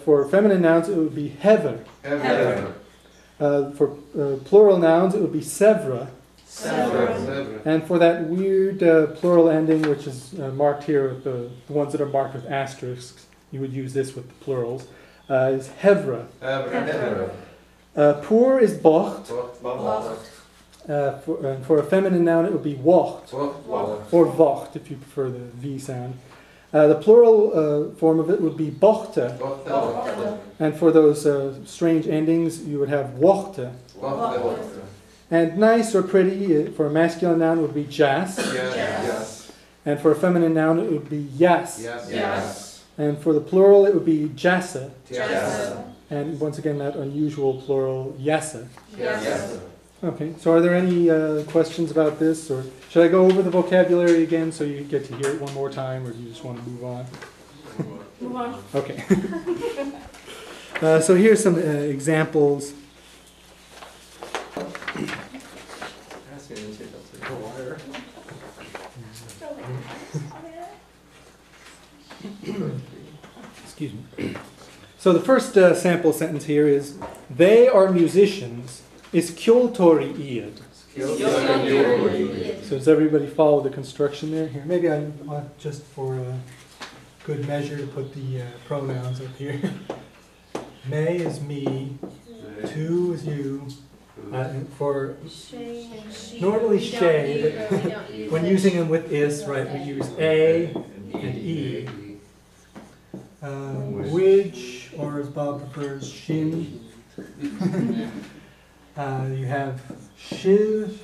For feminine nouns, it would be hever. For plural nouns, it would be sevra. And for that weird plural ending, which is marked here with the ones that are marked with asterisks, you would use this with the plurals, is hevra. Poor is bocht. For a feminine noun, it would be wacht. Or vocht, if you prefer the V sound. The plural form of it would be bochte. And for those strange endings, you would have wachte. And nice or pretty, for a masculine noun, would be jas. And for a feminine noun, it would be yas. And for the plural, it would be jassa. And once again, that unusual plural, yassa. Okay, so are there any questions about this? Or should I go over the vocabulary again so you get to hear it one more time, or do you just want to move on? Move on. Okay. So here's some examples. Excuse me. So the first sample sentence here is, they are musicians, is kjoltori iad. So does everybody follow the construction there? Here, maybe I want just for good measure to put the pronouns up here. Me is me, tu is you. And for normally shay, but when using them with is, right, we use a and e. Which, or as Bob prefers, shin. You have shiv.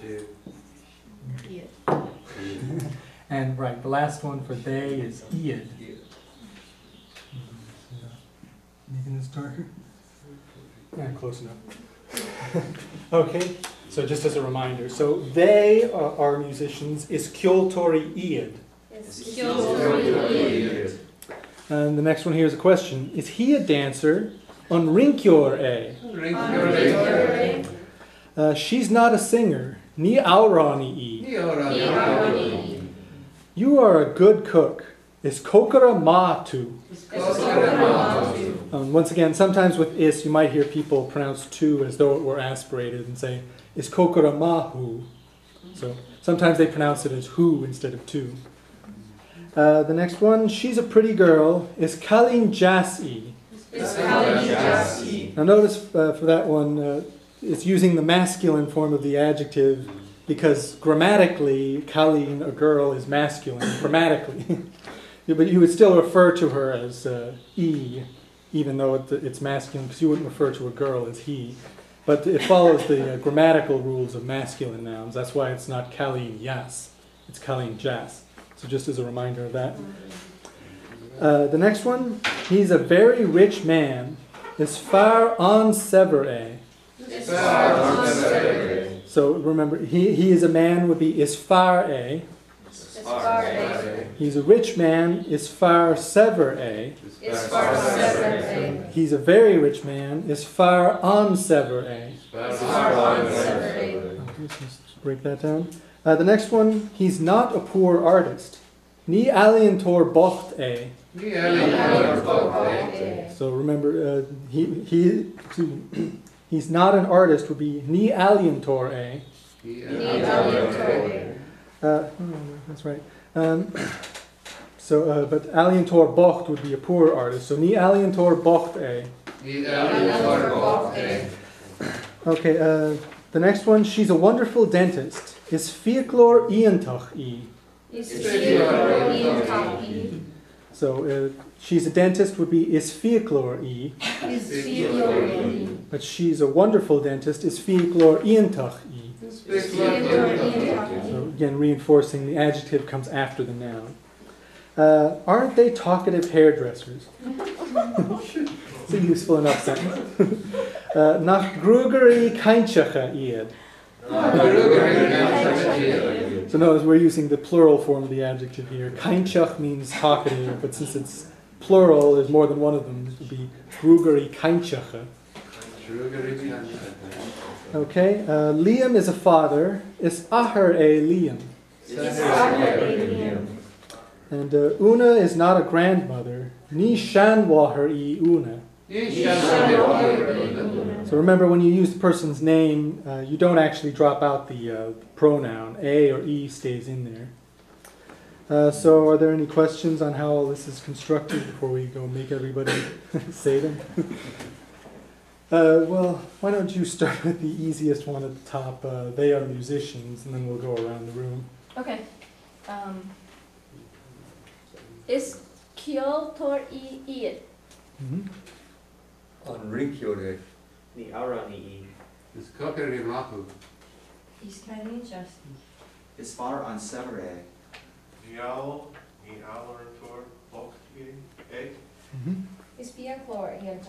And right, the last one for they is iad. Making this darker? Yeah, close enough. Okay, so just as a reminder, so they are musicians is kjoltori iad. And the next one here is a question. Is he a dancer? Unrinkyor e. She's not a singer. Ni aurani e. You are a good cook. Is kokara ma tu. Once again, sometimes with is, you might hear people pronounce tu as though it were aspirated and say, is kokara mahu. So sometimes they pronounce it as hu instead of tu. The next one, she's a pretty girl, is kalin jasi. Now notice for that one, it's using the masculine form of the adjective because grammatically, kalin, a girl, is masculine, grammatically. But you would still refer to her as e, even though it's masculine, because you wouldn't refer to a girl as he. But it follows the grammatical rules of masculine nouns. That's why it's not kalin yas, it's kalin jas. So just as a reminder of that. The next one, he's a very rich man. Is far on severe. So remember, he is a man would be is far a. He's a rich man is far severe. He's a very rich man is far on severe. Let's break that down. The next one, he's not a poor artist. Ni alientor bocht e. So remember, he's not an artist would be ni alientor e. That's right. But alientor bocht would be a poor artist. So ni alientor bocht e. Okay. The next one, she's a wonderful dentist. Is fiaclor iantach e. So she's a dentist would be is fiaclor e. But she's a wonderful dentist is fiaclor iantach e. So again, reinforcing the adjective comes after the noun. Aren't they talkative hairdressers? It's a useful enough sentence. Nach grugeri keinchacha iad. So notice we're using the plural form of the adjective here. Keinchach means talkative, but since it's plural, there's more than one of them. It would be grugeri keinchacha. Okay, liom is a father. Is aher a liom. And una is not a grandmother. Ni shanwaher e una. So remember, when you use the person's name, you don't actually drop out the pronoun. A or E stays in there. So are there any questions on how all this is constructed before we go make everybody say them? Well, why don't you start with the easiest one at the top? They are musicians, and then we'll go around the room. Okay. Is Kyoto I? On Rinkyore. Ni Arani. Is Kokari Mahu. Is Kaninjas. Is far on Severe. Nial, ni Alarantor, Bokti, egg. Is Biaklor I?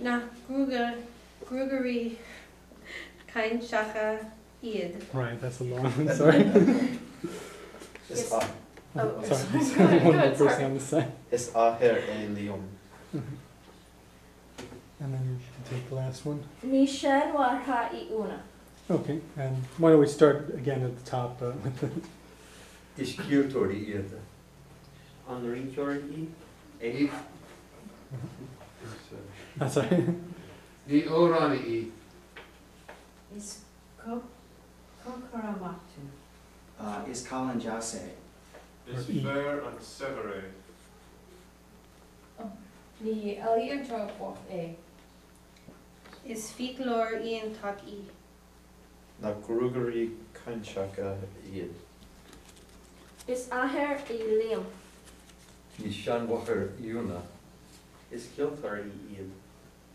Na Grugari Kain Shaka Iad. Right, that's a long one, sorry. Is Oh, Sorry, one more person on the side. Is Aher a liom. And then you can take the last one. Nishan Warha I Una. Okay, and why don't we start again at the top with the... Is Kyotori Ieta. On Rinkyore E. Sorry. Ni Orani Is Kokoramatu. Is Kalan Jase. Is Or E. fair on Severe. Ni Aliantro of A. Is Fitlor Ian Taki. Na Grugari Kain Shaka Iad. Is Aher I Liom. Is Shanwacher Iuna. is Kiltar Ian.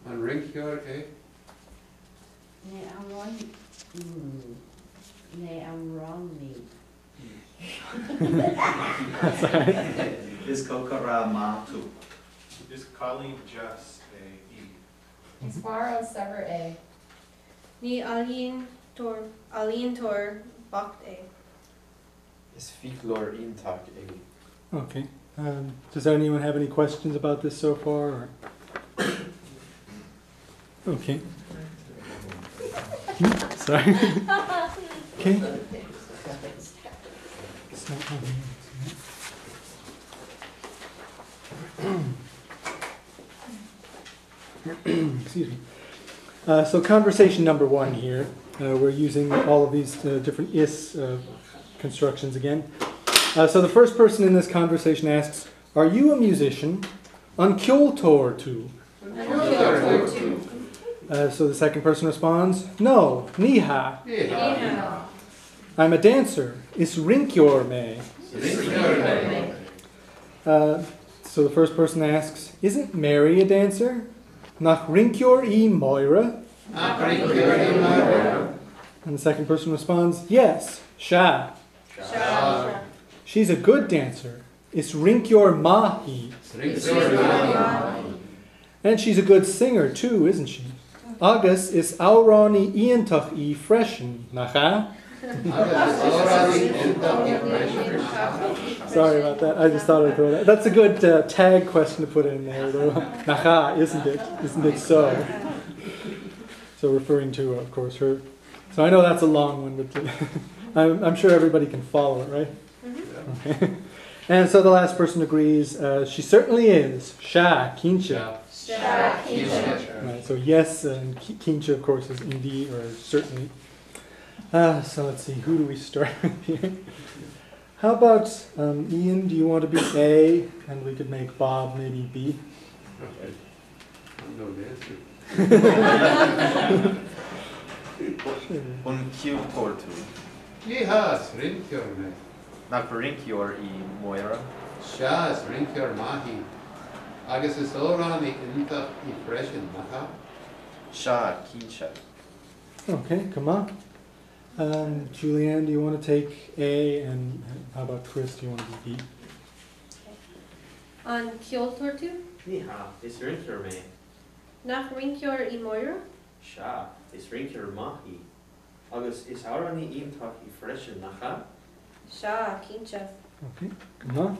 On Rinkyore egg. Is Kokara Matu. Is Colleen Jas a E. Is far on Sever A. Ni Alien Tor Bakte. Is Fiklor Intak a. Okay. Does anyone have any questions about this so far? Or? Okay. Sorry. Okay. So, excuse me. So conversation number one here. We're using all of these different is constructions again. So the first person in this conversation asks, "Are you a musician?" On Kyotor too. So the second person responds, "No, niha. I'm a dancer. Is Rinkyor me?" So the first person asks, "Isn't Mary a dancer?" Nach Rinkyor I Moira. And the second person responds, "Yes, Sha. She's a good dancer. Is Rinkyor Mahi. And she's a good singer too, isn't she? Agus is Aurani Iantach I freshen, nacha?" Sorry about that. I just thought I'd throw that. That's a good tag question to put in there, though. Nacha, isn't it? Isn't it so? So referring to, of course, her. So I know that's a long one, but I'm sure everybody can follow it, right? Okay. And so the last person agrees. She certainly is. Sha, kincha. Right, so yes, and kincha, of course, is indeed or certainly. So let's see, who do we start with here? How about Ian? Do you want to be A, and we could make Bob maybe B? I'm no dancer. Un Kyotor tu. Yehas, Rinkyore me. Na Rinkyore I Moira. Shas, Rinkyore Mahi. Agus is Orani Inta I freshen, naha. Sha Kinsha. Okay, come on. Julianne, do you want to take A, and how about Chris? Do you want to be B? On Kyotor too. Niha, is Rinkyore me. Nach Rinkyore I Moira. Sha, is Rinkyore Mahi. Agus is Arani Ian Taki freshen nacha. Sha Kincha. Okay, come on.